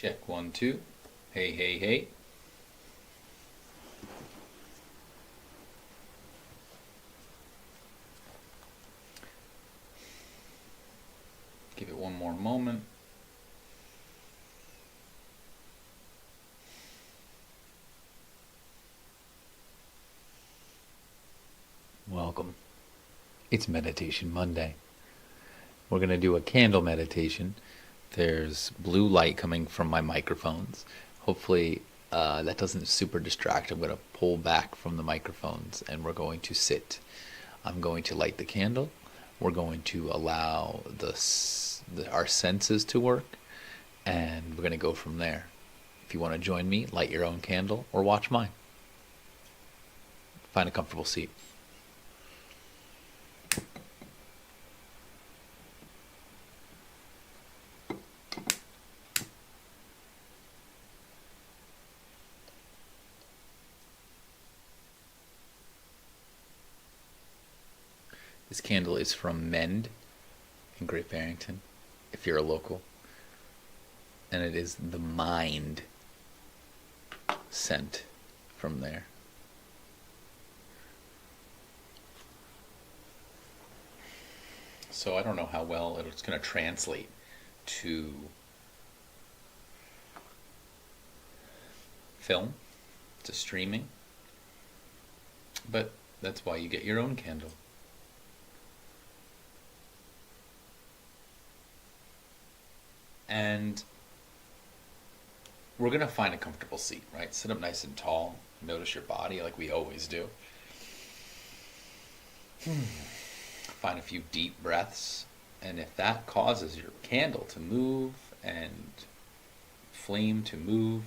Check 1, 2. Hey, hey, hey. Give it one more moment. Welcome. It's Meditation Monday. We're going to do a candle meditation. There's blue light coming from my microphones. Hopefully that doesn't super distract. I'm going to pull back from the microphones and we're going to sit. I'm going to light the candle. We're going to allow our senses to work, and we're going to go from there. If you want to join me, light your own candle or watch mine. Find a comfortable seat. This candle is from Mend in Great Barrington, if you're a local. And it is the Mind scent from there. So I don't know how well it's going to translate to film, to streaming. But that's why you get your own candle. And we're going to find a comfortable seat, right? Sit up nice and tall. Notice your body like we always do. Find a few deep breaths. And if that causes your candle to move and flame to move,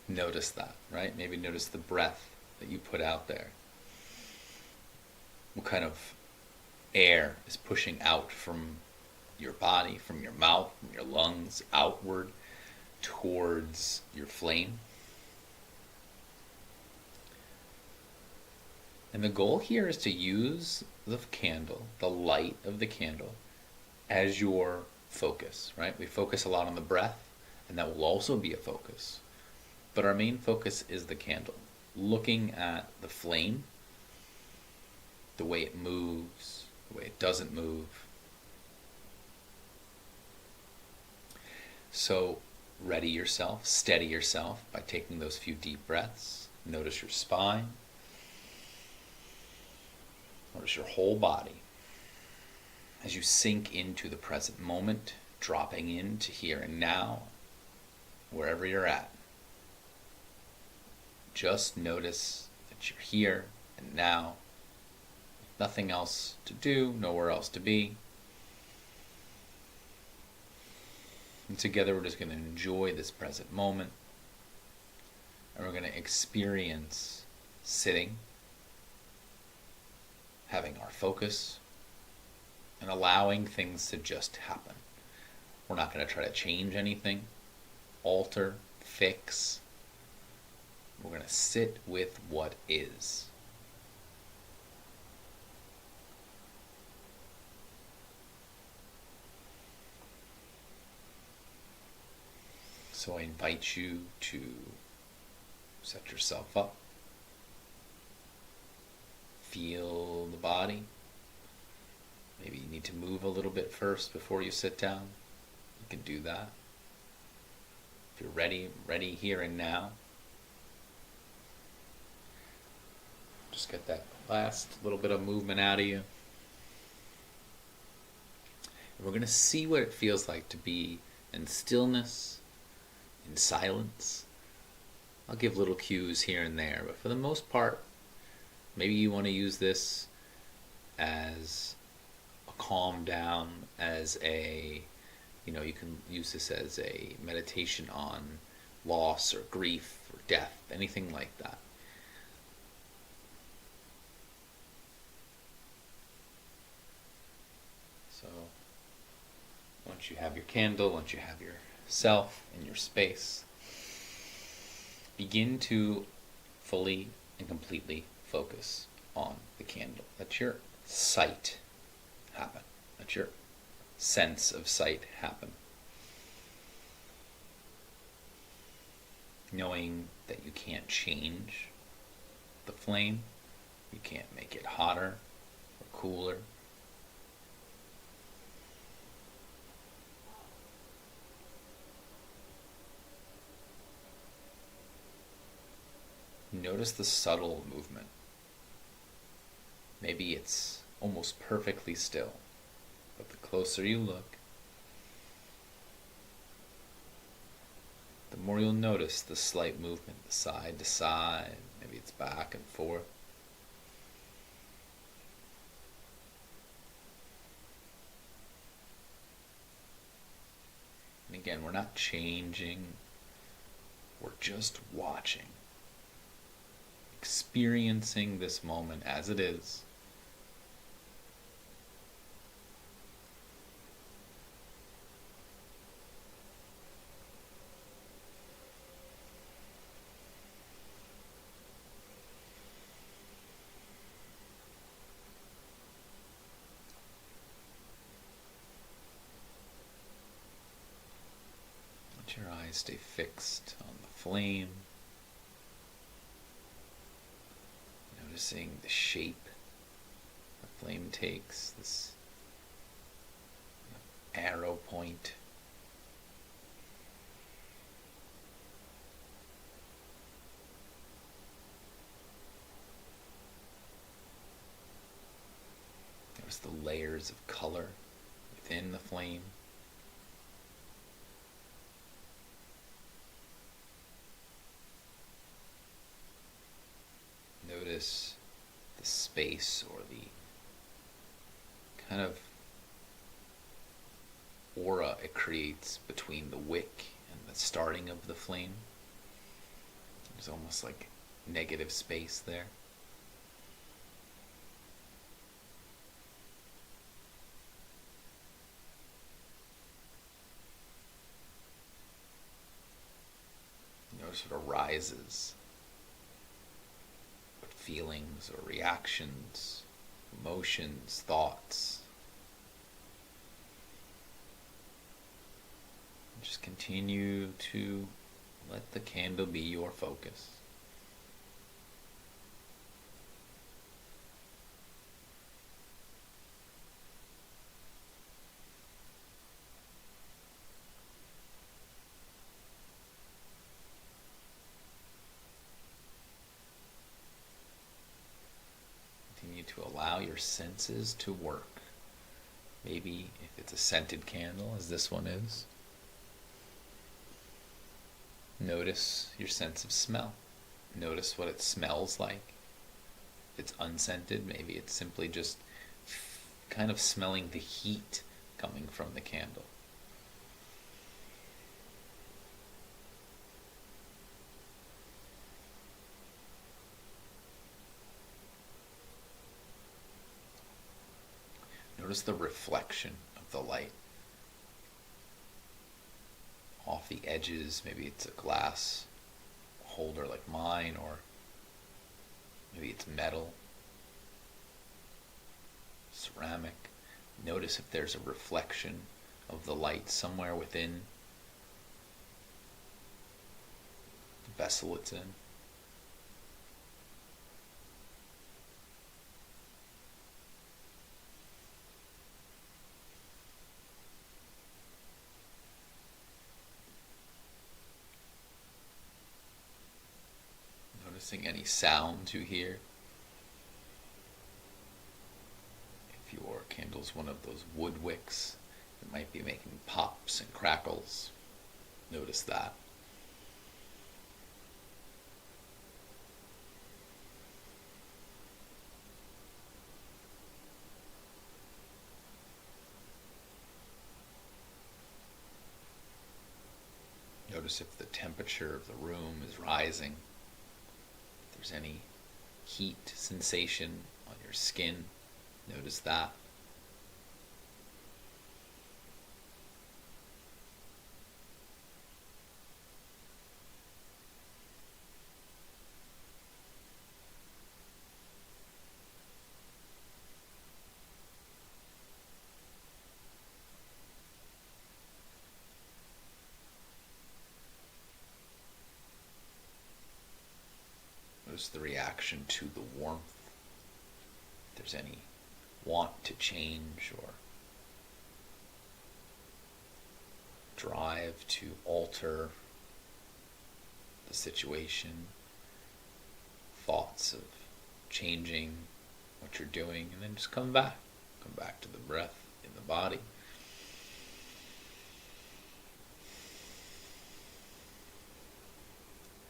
notice that, right? Maybe notice the breath that you put out there. What kind of air is pushing out from your body, from your mouth, from your lungs, outward towards your flame. And the goal here is to use the candle, the light of the candle, as your focus, right? We focus a lot on the breath, and that will also be a focus. But our main focus is the candle, looking at the flame, the way it moves, the way it doesn't move. So ready yourself, steady yourself by taking those few deep breaths. Notice your spine. Notice your whole body as you sink into the present moment, dropping into here and now, wherever you're at. Just notice that you're here and now. Nothing else to do, nowhere else to be. And together we're just going to enjoy this present moment. And we're going to experience sitting, having our focus, and allowing things to just happen. We're not going to try to change anything, alter, fix. We're going to sit with what is. So I invite you to set yourself up. Feel the body. Maybe you need to move a little bit first before you sit down. You can do that. If you're ready here and now. Just get that last little bit of movement out of you. And we're going to see what it feels like to be in stillness, in silence. I'll give little cues here and there, but for the most part, maybe you want to use this as a calm down, as a, you can use this as a meditation on loss or grief or death, anything like that. So once you have your candle, once you have yourself in your space, begin to fully and completely focus on the candle. Let your sight happen. Let your sense of sight happen. knowing that you can't change the flame, you can't make it hotter or cooler. Notice the subtle movement. Maybe it's almost perfectly still, but the closer you look, the more you'll notice the slight movement, the side to side, maybe it's back and forth. And again, we're not changing, we're just watching, experiencing this moment as it is. Let your eyes stay fixed on the flame, noticing the shape the flame takes, this arrow point. Notice the layers of color within the flame. Notice the space or the kind of aura it creates between the wick and the starting of the flame. There's almost like negative space there. Notice what arises. Feelings or reactions, emotions, thoughts. Just continue to let the candle be your focus. To allow your senses to work. Maybe if it's a scented candle, as this one is, notice your sense of smell. Notice what it smells like. If it's unscented, maybe it's simply just kind of smelling the heat coming from the candle. Notice the reflection of the light off the edges. Maybe it's a glass holder like mine, or maybe it's metal, ceramic. Notice if there's a reflection of the light somewhere within the vessel it's in. Noticing any sounds you hear. If your candle's one of those wood wicks, it might be making pops and crackles. Notice that. Notice if the temperature of the room is rising. If there's any heat sensation on your skin, notice that. Notice the reaction to the warmth. If there's any want to change or drive to alter the situation, thoughts of changing what you're doing, and then just come back to the breath in the body.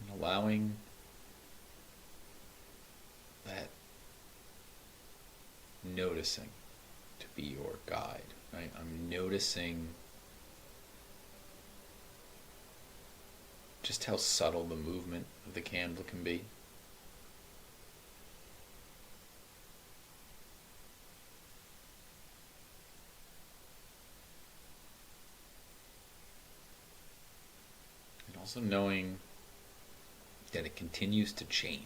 And allowing that noticing to be your guide, right? I'm noticing just how subtle the movement of the candle can be. And also knowing that it continues to change,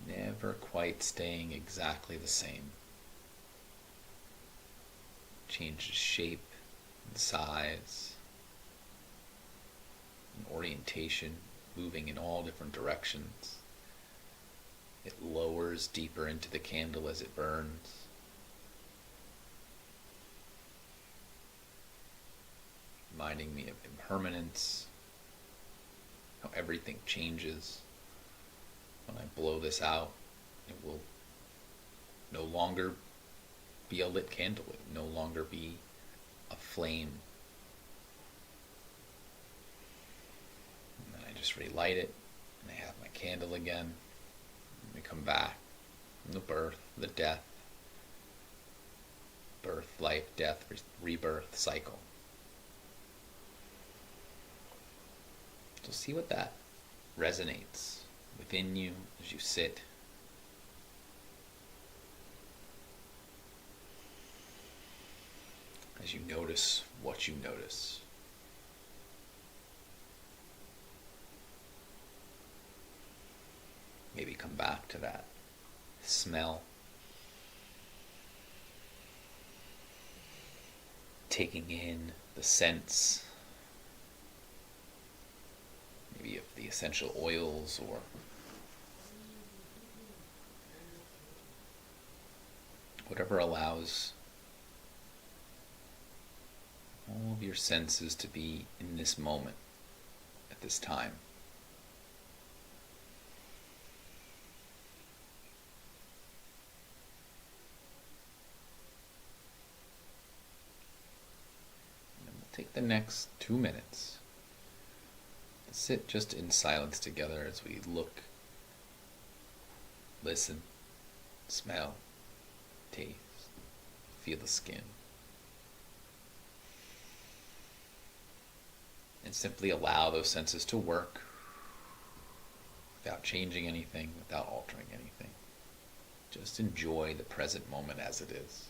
never quite staying exactly the same. Changes shape and size and orientation, moving in all different directions. It lowers deeper into the candle as it burns. Reminding me of impermanence, how everything changes. When I blow this out, it will no longer be a lit candle. It will no longer be a flame. And then I just relight it, and I have my candle again. And we come back from the birth, the death, birth, life, death, rebirth cycle. So see what that resonates within you as you sit. As you notice what you notice. Maybe come back to that smell. Taking in the scents, maybe of the essential oils or whatever allows all of your senses to be in this moment, at this time. And then we'll take the next 2 minutes to sit just in silence together as we look, listen, smell, taste, feel the skin. And simply allow those senses to work without changing anything, without altering anything. Just enjoy the present moment as it is.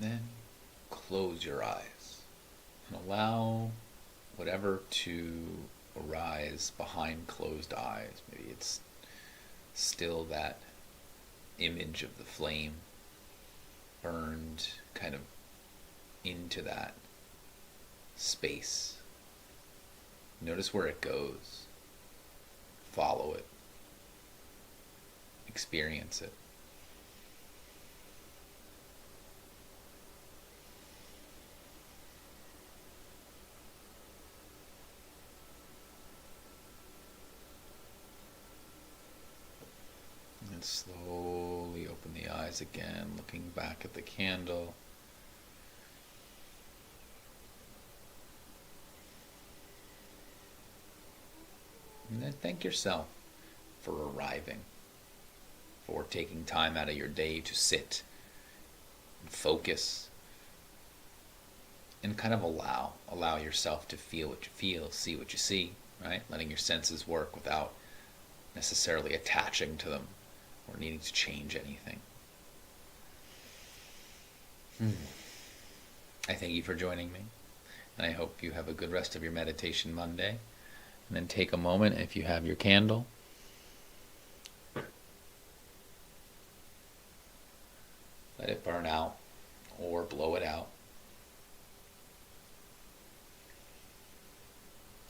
And then close your eyes and allow whatever to arise behind closed eyes. Maybe it's still that image of the flame, burned kind of into that space. Notice where it goes. Follow it. Experience it. And slowly open the eyes again, looking back at the candle. And then thank yourself for arriving, for taking time out of your day to sit and focus and kind of allow yourself to feel what you feel, see what you see, right? Letting your senses work without necessarily attaching to them or needing to change anything. I thank you for joining me, and I hope you have a good rest of your Meditation Monday. And then take a moment, if you have your candle, let it burn out or blow it out.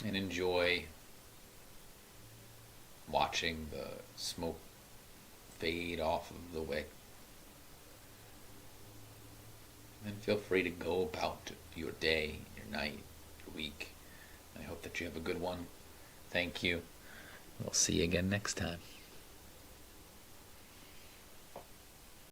And enjoy watching the smoke fade off of the wick. And feel free to go about your day, your night, your week. I hope that you have a good one. Thank you. We'll see you again next time.